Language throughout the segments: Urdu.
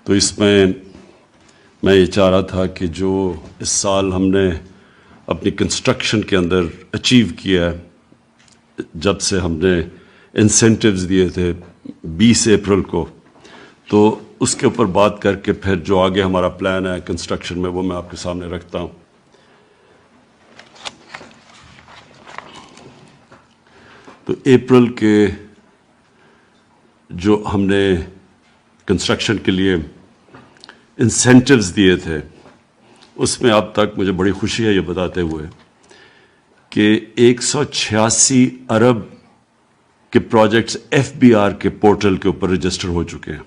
تو اس میں میں یہ چاہ رہا تھا کہ جو اس سال ہم نے اپنی کنسٹرکشن کے اندر اچیو کیا ہے، جب سے ہم نے انسینٹیوز دیے تھے 20 اپریل کو، تو اس کے اوپر بات کر کے پھر جو آگے ہمارا پلان ہے کنسٹرکشن میں وہ میں آپ کے سامنے رکھتا ہوں۔ تو اپریل کے جو ہم نے کنسٹرکشن کے لیے انسینٹیوز دیے تھے، اس میں اب تک مجھے بڑی خوشی ہے یہ بتاتے ہوئے کہ 186 ارب کے پروجیکٹس ایف بی آر کے پورٹل کے اوپر رجسٹر ہو چکے ہیں،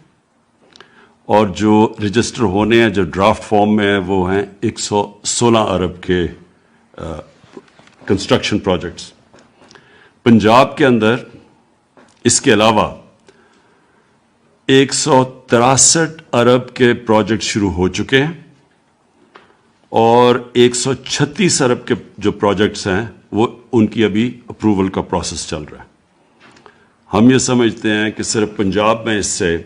اور جو رجسٹر ہونے ہیں جو ڈرافٹ فارم میں ہیں وہ ہیں 116 ارب کے کنسٹرکشن پروجیکٹس۔ پنجاب کے اندر اس کے علاوہ 163 ارب کے پروجیکٹ شروع ہو چکے ہیں، اور 136 ارب کے جو پروجیکٹس ہیں وہ ان کی ابھی اپروول کا پروسیس چل رہا ہے۔ ہم یہ سمجھتے ہیں کہ صرف پنجاب میں اس سے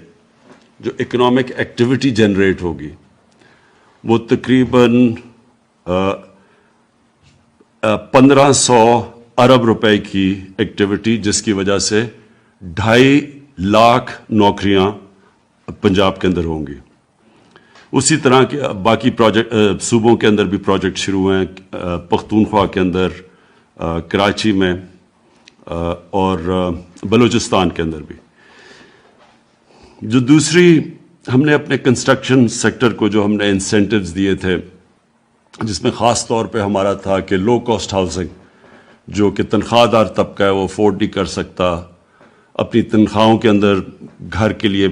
جو اکنامک ایکٹیویٹی جنریٹ ہوگی وہ تقریباً 1500 ارب روپے کی ایکٹیویٹی، جس کی وجہ سے 2.5 لاکھ نوکریاں پنجاب کے اندر ہوں گی۔ اسی طرح کے باقی پروجیکٹ صوبوں کے اندر بھی پروجیکٹ شروع ہوئے ہیں، پختونخوا کے اندر، کراچی میں، اور بلوچستان کے اندر بھی۔ جو دوسری ہم نے اپنے کنسٹرکشن سیکٹر کو جو ہم نے انسینٹیوز دیے تھے، جس میں خاص طور پہ ہمارا تھا کہ لو کاسٹ ہاؤسنگ، جو کہ تنخواہ دار طبقہ ہے وہ افورڈ نہیں کر سکتا، اپنی تنخواہوں کے اندر گھر کے لیے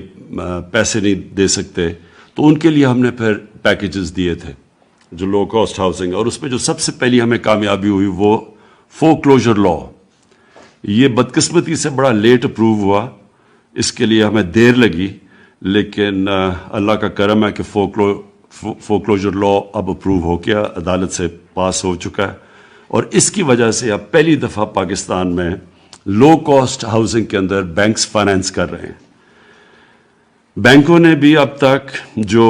پیسے نہیں دے سکتے، تو ان کے لیے ہم نے پھر پیکیجز دیے تھے جو لو کاسٹ ہاؤسنگ۔ اور اس میں جو سب سے پہلی ہمیں کامیابی ہوئی وہ فورکلوجر لا۔ یہ بدقسمتی سے بڑا لیٹ اپروو ہوا، اس کے لیے ہمیں دیر لگی، لیکن اللہ کا کرم ہے کہ فورکلوجر لا اب اپروو ہو گیا، عدالت سے پاس ہو چکا ہے، اور اس کی وجہ سے اب پہلی دفعہ پاکستان میں لو کاسٹ ہاؤسنگ کے اندر بینکس فائنینس کر رہے ہیں۔ بینکوں نے بھی اب تک جو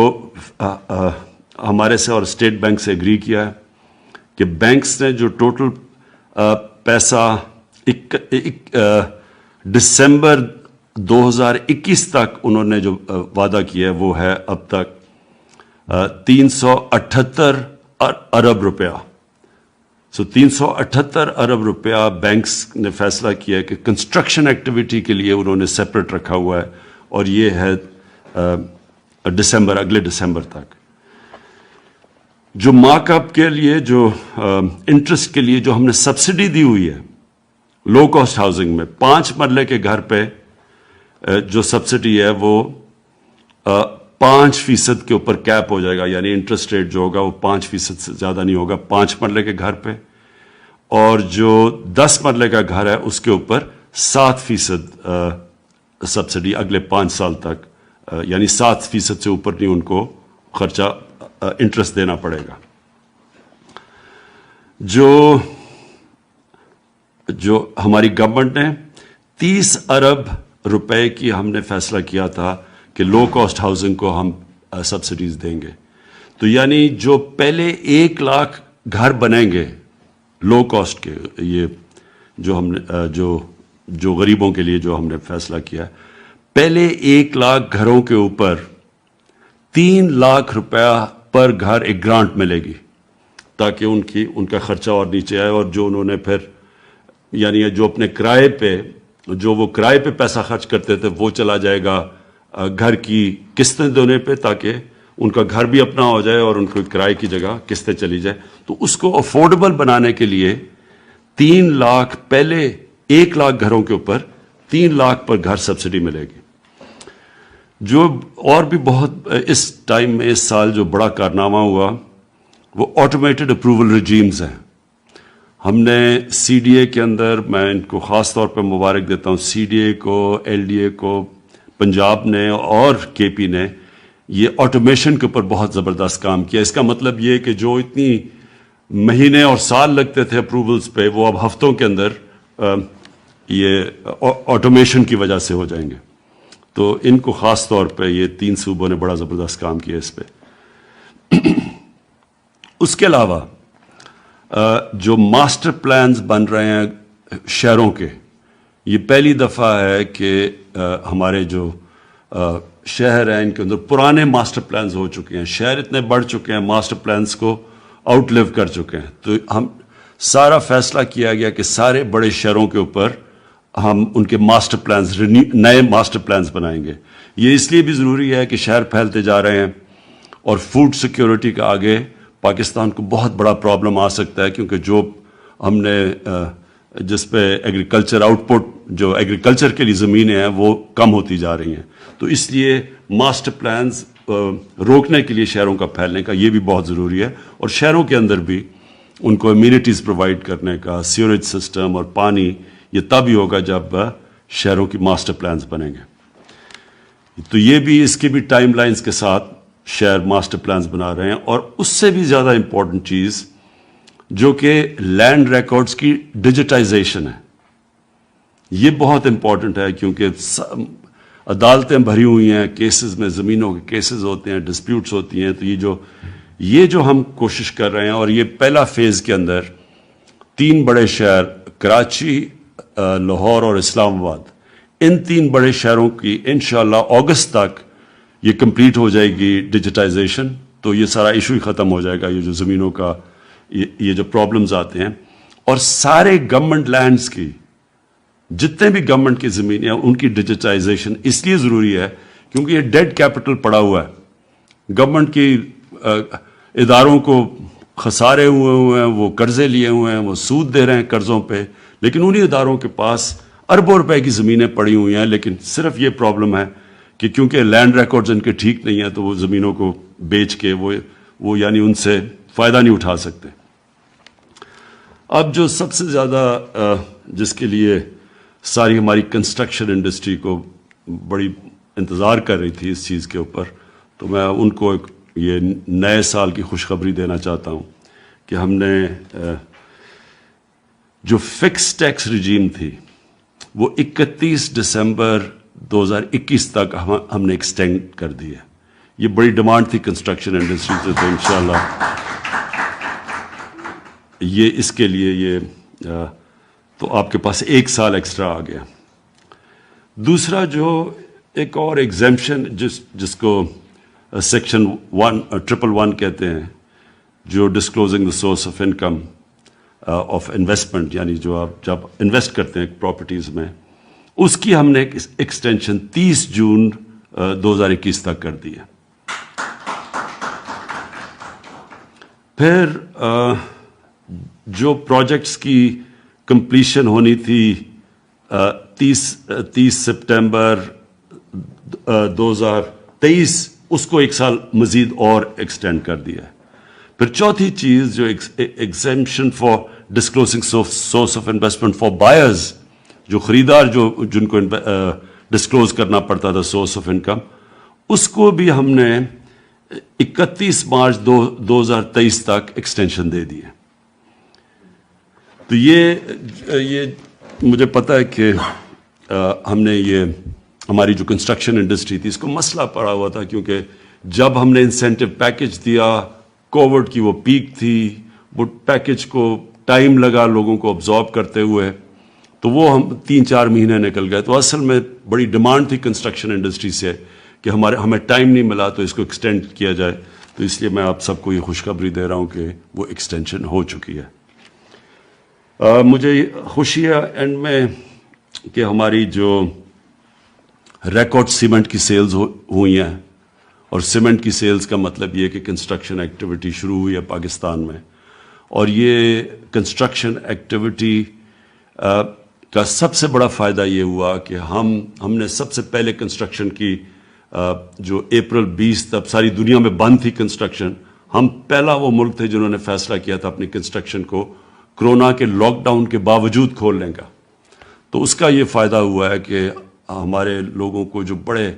ہمارے سے اور اسٹیٹ بینک سے اگری کیا ہے کہ بینکس نے جو ٹوٹل پیسہ دسمبر 2021 تک انہوں نے جو وعدہ کیا ہے وہ ہے اب تک 378 ارب روپیہ۔ 378 ارب روپیہ بینکس نے فیصلہ کیا ہے کہ کنسٹرکشن ایکٹیویٹی کے لیے انہوں نے سیپریٹ رکھا ہوا ہے، اور یہ ہے اگلے دسمبر تک۔ جو مارک اپ کے لیے جو انٹرسٹ کے لیے جو ہم نے سبسڈی دی ہوئی ہے لو کاسٹ ہاؤسنگ میں، 5 مرلے کے گھر پہ جو سبسڈی ہے وہ 5% کے اوپر کیپ ہو جائے گا، یعنی انٹرسٹ ریٹ جو ہوگا وہ 5% سے زیادہ نہیں ہوگا 5 مرلے کے گھر پہ، اور جو 10 مرلے کا گھر ہے اس کے اوپر 7% سبسڈی اگلے 5 سال تک، یعنی 7% سے اوپر نہیں ان کو خرچہ انٹرسٹ دینا پڑے گا۔ جو ہماری گورنمنٹ نے 30 ارب روپے کی ہم نے فیصلہ کیا تھا کہ لو کاسٹ ہاؤسنگ کو ہم سبسڈیز دیں گے، تو یعنی جو پہلے 1 لاکھ گھر بنیں گے لو کاسٹ کے، یہ جو ہم نے جو غریبوں کے لیے جو ہم نے فیصلہ کیا، پہلے 1 لاکھ گھروں کے اوپر 3 لاکھ روپیہ پر گھر ایک گرانٹ ملے گی، تاکہ ان کا خرچہ اور نیچے آئے، اور جو انہوں نے پھر یعنی جو اپنے کرائے پہ جو وہ کرائے پہ پیسہ خرچ کرتے تھے وہ چلا جائے گا گھر کی قسطیں دینے پہ، تاکہ ان کا گھر بھی اپنا ہو جائے اور ان کو کرائے کی جگہ قسطیں چلی جائے۔ تو اس کو افورڈیبل بنانے کے لیے 3 لاکھ، پہلے 1 لاکھ گھروں کے اوپر 3 لاکھ پر گھر سبسڈی ملے گی۔ جو اور بھی بہت اس ٹائم میں اس سال جو بڑا کارنامہ ہوا وہ آٹومیٹڈ اپروول ریجیمز ہیں۔ ہم نے سی ڈی اے کے اندر، میں ان کو خاص طور پہ مبارک دیتا ہوں، سی ڈی اے کو، ایل ڈی اے کو، پنجاب نے اور کے پی نے یہ آٹومیشن کے اوپر بہت زبردست کام کیا۔ اس کا مطلب یہ کہ جو اتنی مہینے اور سال لگتے تھے اپروولز پہ، وہ اب ہفتوں کے اندر یہ آٹومیشن کی وجہ سے ہو جائیں گے۔ تو ان کو خاص طور پہ یہ 3 صوبوں نے بڑا زبردست کام کیا اس پہ. اس کے علاوہ جو ماسٹر پلانز بن رہے ہیں شہروں کے، یہ پہلی دفعہ ہے کہ ہمارے جو شہر ہیں ان کے اندر پرانے ماسٹر پلانز ہو چکے ہیں. شہر اتنے بڑھ چکے ہیں، ماسٹر پلانز کو آؤٹ لیو کر چکے ہیں. تو ہم سارا فیصلہ کیا گیا کہ سارے بڑے شہروں کے اوپر ہم ان کے ماسٹر پلانز، نئے ماسٹر پلانز بنائیں گے. یہ اس لیے بھی ضروری ہے کہ شہر پھیلتے جا رہے ہیں اور فوڈ سیکیورٹی کا آگے پاکستان کو بہت بڑا پرابلم آ سکتا ہے، کیونکہ جو ہم نے جس پہ ایگریکلچر آؤٹ پٹ، جو ایگریکلچر کے لیے زمینیں ہیں وہ کم ہوتی جا رہی ہیں. تو اس لیے ماسٹر پلانز روکنے کے لیے شہروں کا پھیلنے کا یہ بھی بہت ضروری ہے، اور شہروں کے اندر بھی ان کو امیونٹیز پرووائڈ کرنے کا، سیوریج سسٹم اور پانی، یہ تب ہی ہوگا جب شہروں کی ماسٹر پلانز بنیں گے. تو یہ بھی، اس کی بھی ٹائم لائنز کے ساتھ شہر ماسٹر پلانز بنا رہے ہیں. اور اس سے بھی زیادہ امپورٹنٹ چیز جو کہ لینڈ ریکارڈز کی ڈیجیٹائزیشن ہے، یہ بہت امپورٹنٹ ہے، کیونکہ عدالتیں بھری ہوئی ہیں کیسز میں، زمینوں کے کیسز ہوتے ہیں، ڈسپیوٹس ہوتی ہیں. تو یہ جو ہم کوشش کر رہے ہیں، اور یہ پہلا فیز کے اندر 3 بڑے شہر کراچی، لاہور اور اسلام آباد، ان 3 بڑے شہروں کی انشاءاللہ اگست تک یہ کمپلیٹ ہو جائے گی ڈیجیٹائزیشن. تو یہ سارا ایشو ہی ختم ہو جائے گا، یہ جو زمینوں کا یہ جو پرابلمز آتے ہیں. اور سارے گورنمنٹ لینڈز کی، جتنے بھی گورنمنٹ کی زمینیں ہیں، ان کی ڈیجیٹائزیشن اس لیے ضروری ہے کیونکہ یہ ڈیڈ کیپٹل پڑا ہوا ہے. گورنمنٹ کی اداروں کو خسارے ہوئے ہیں، وہ قرضے لیے ہوئے ہیں، وہ سود دے رہے ہیں قرضوں پہ، لیکن انہی اداروں کے پاس اربوں روپے کی زمینیں پڑی ہوئی ہیں. لیکن صرف یہ پرابلم ہے کہ کیونکہ لینڈ ریکارڈز ان کے ٹھیک نہیں ہیں، تو وہ زمینوں کو بیچ کے وہ یعنی ان سے فائدہ نہیں اٹھا سکتے. اب جو سب سے زیادہ جس کے لیے ساری ہماری کنسٹرکشن انڈسٹری کو بڑی انتظار کر رہی تھی اس چیز کے اوپر، تو میں ان کو یہ نئے سال کی خوشخبری دینا چاہتا ہوں کہ ہم نے جو فکس ٹیکس رجیم تھی وہ 31 دسمبر 2021 تک ہم نے ایکسٹینڈ کر دی ہے. یہ بڑی ڈیمانڈ تھی کنسٹرکشن انڈسٹری سے، تو انشاءاللہ یہ اس کے لیے یہ تو آپ کے پاس 1 سال ایکسٹرا آ گیا. دوسرا جو ایک اور ایگزیمپشن جس کو سیکشن 111 کہتے ہیں، جو disclosing the source of income of investment, یعنی جو آپ جب انویسٹ کرتے ہیں پراپرٹیز میں، اس کی ہم نے ایک ایکسٹینشن 30 جون 2021 تک کر دی ہے. پھر جو پروجیکٹس کی کمپلیشن ہونی تھی 30 سپٹمبر 2023، اس کو 1 سال مزید اور ایکسٹینڈ کر دیا ہے. پھر چوتھی چیز جو exemption for disclosing source of investment for buyers, جو خریدار جن کو ڈسکلوز کرنا پڑتا تھا سورس آف انکم، اس کو بھی ہم نے 31 مارچ 2023 تک ایکسٹینشن دے دی ہے. تو یہ مجھے پتہ ہے کہ ہم نے یہ ہماری جو کنسٹرکشن انڈسٹری تھی اس کو مسئلہ پڑا ہوا تھا، کیونکہ جب ہم نے انسینٹو پیکج دیا، کووڈ کی وہ پیک تھی، وہ پیکج کو ٹائم لگا لوگوں کو ابزارب کرتے ہوئے، تو وہ ہم 3-4 مہینے نکل گئے. تو اصل میں بڑی ڈیمانڈ تھی کنسٹرکشن انڈسٹری سے کہ ہمیں ٹائم نہیں ملا تو اس کو ایکسٹینڈ کیا جائے. تو اس لیے میں آپ سب کو یہ خوشخبری دے رہا ہوں کہ وہ ایکسٹینشن ہو چکی ہے. مجھے خوشی ہے اینڈ میں کہ ہماری جو ریکارڈ سیمنٹ کی سیلز ہوئی ہیں، اور سیمنٹ کی سیلز کا مطلب یہ کہ کنسٹرکشن ایکٹیویٹی شروع ہوئی ہے پاکستان میں. اور یہ کنسٹرکشن ایکٹیویٹی کا سب سے بڑا فائدہ یہ ہوا کہ ہم نے سب سے پہلے کنسٹرکشن کی جو اپریل 20 تب ساری دنیا میں بند تھی کنسٹرکشن، ہم پہلا وہ ملک تھے جنہوں نے فیصلہ کیا تھا اپنی کنسٹرکشن کو کرونا کے لاک ڈاؤن کے باوجود کھولنے کا. تو اس کا یہ فائدہ ہوا ہے کہ ہمارے لوگوں کو جو بڑے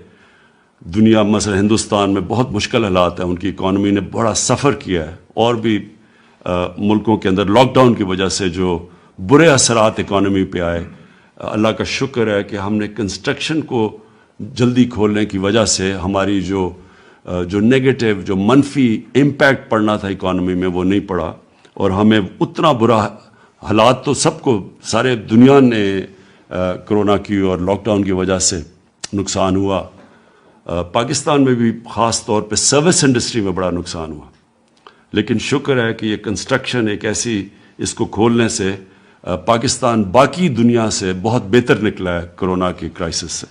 دنیا مثلا ہندوستان میں بہت مشکل حالات ہیں، ان کی اکانومی نے بڑا سفر کیا ہے، اور بھی ملکوں کے اندر لاک ڈاؤن کی وجہ سے جو برے اثرات اکانومی پہ آئے، اللہ کا شکر ہے کہ ہم نے کنسٹرکشن کو جلدی کھولنے کی وجہ سے ہماری جو نیگیٹو جو منفی امپیکٹ پڑنا تھا اکانومی میں وہ نہیں پڑا، اور ہمیں اتنا برا حالات تو سب کو سارے دنیا نے کرونا کی اور لاک ڈاؤن کی وجہ سے نقصان ہوا. پاکستان میں بھی خاص طور پہ سروس انڈسٹری میں بڑا نقصان ہوا، لیکن شکر ہے کہ یہ کنسٹرکشن ایک ایسی، اس کو کھولنے سے پاکستان باقی دنیا سے بہت بہتر نکلا ہے کرونا کی کرائسس سے.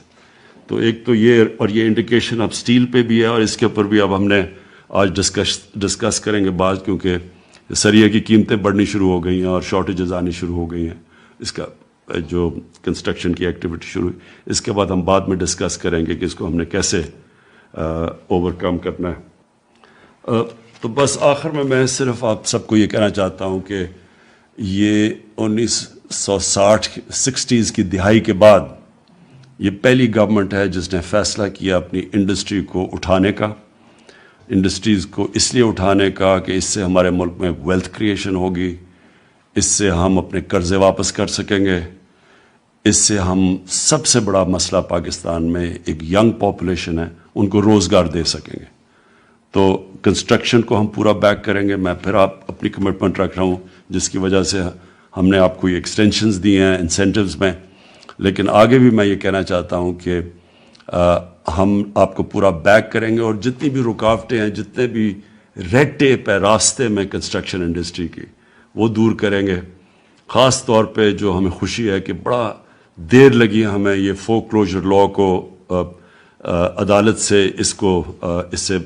تو ایک تو یہ، اور یہ انڈیکیشن اب سٹیل پہ بھی ہے، اور اس کے اوپر بھی اب ہم نے آج ڈسکس کریں گے بعض، کیونکہ سریے کی قیمتیں بڑھنی شروع ہو گئی ہیں اور شارٹیجز آنی شروع ہو گئی ہیں. اس کا جو کنسٹرکشن کی ایکٹیویٹی شروع ہوئی، اس کے بعد ہم بعد میں ڈسکس کریں گے کہ اس کو ہم نے کیسے اوور کم کرنا ہے. تو بس آخر میں صرف آپ سب کو یہ کہنا چاہتا ہوں کہ یہ 1960 کی دہائی کے بعد یہ پہلی گورنمنٹ ہے جس نے فیصلہ کیا اپنی انڈسٹری کو اٹھانے کا، انڈسٹریز کو اس لیے اٹھانے کا کہ اس سے ہمارے ملک میں ویلتھ کریشن ہوگی، اس سے ہم اپنے قرضے واپس کر سکیں گے، اس سے ہم سب سے بڑا مسئلہ پاکستان میں ایک ینگ پاپولیشن ہے، ان کو روزگار دے سکیں گے. تو کنسٹرکشن کو ہم پورا بیک کریں گے. میں پھر اپنی کمٹمنٹ رکھ رہا ہوں جس کی وجہ سے ہم نے آپ کو یہ ایکسٹینشنز دی ہیں انسینٹیوز میں، لیکن آگے بھی میں یہ کہنا چاہتا ہوں کہ ہم آپ کو پورا بیک کریں گے، اور جتنی بھی رکاوٹیں ہیں، جتنے بھی ریڈ ٹیپ ہے راستے میں کنسٹرکشن انڈسٹری کی، وہ دور کریں گے. خاص طور پہ جو ہمیں خوشی ہے کہ بڑا دیر لگی ہمیں یہ فور کلوجر لا کو عدالت سے اس سے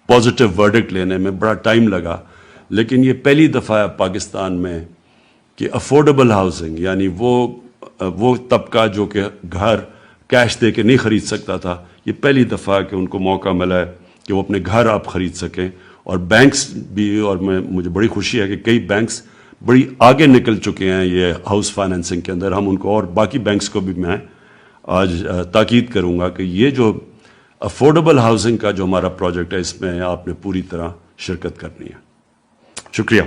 پازیٹیو ورڈکٹ لینے میں بڑا ٹائم لگا، لیکن یہ پہلی دفعہ ہے پاکستان میں کہ افورڈیبل ہاؤسنگ، یعنی وہ طبقہ جو کہ گھر کیش دے کے نہیں خرید سکتا تھا، یہ پہلی دفعہ کہ ان کو موقع ملا ہے کہ وہ اپنے گھر آپ خرید سکیں. اور بینکس بھی، اور مجھے بڑی خوشی ہے کہ کئی بینکس بڑی آگے نکل چکے ہیں یہ ہاؤس فائنینسنگ کے اندر. ہم ان کو اور باقی بینکس کو بھی میں آج تاکید کروں گا کہ یہ جو افورڈیبل ہاؤسنگ کا جو ہمارا پروجیکٹ ہے، اس میں آپ نے پوری طرح شرکت کرنی ہے. شکریہ.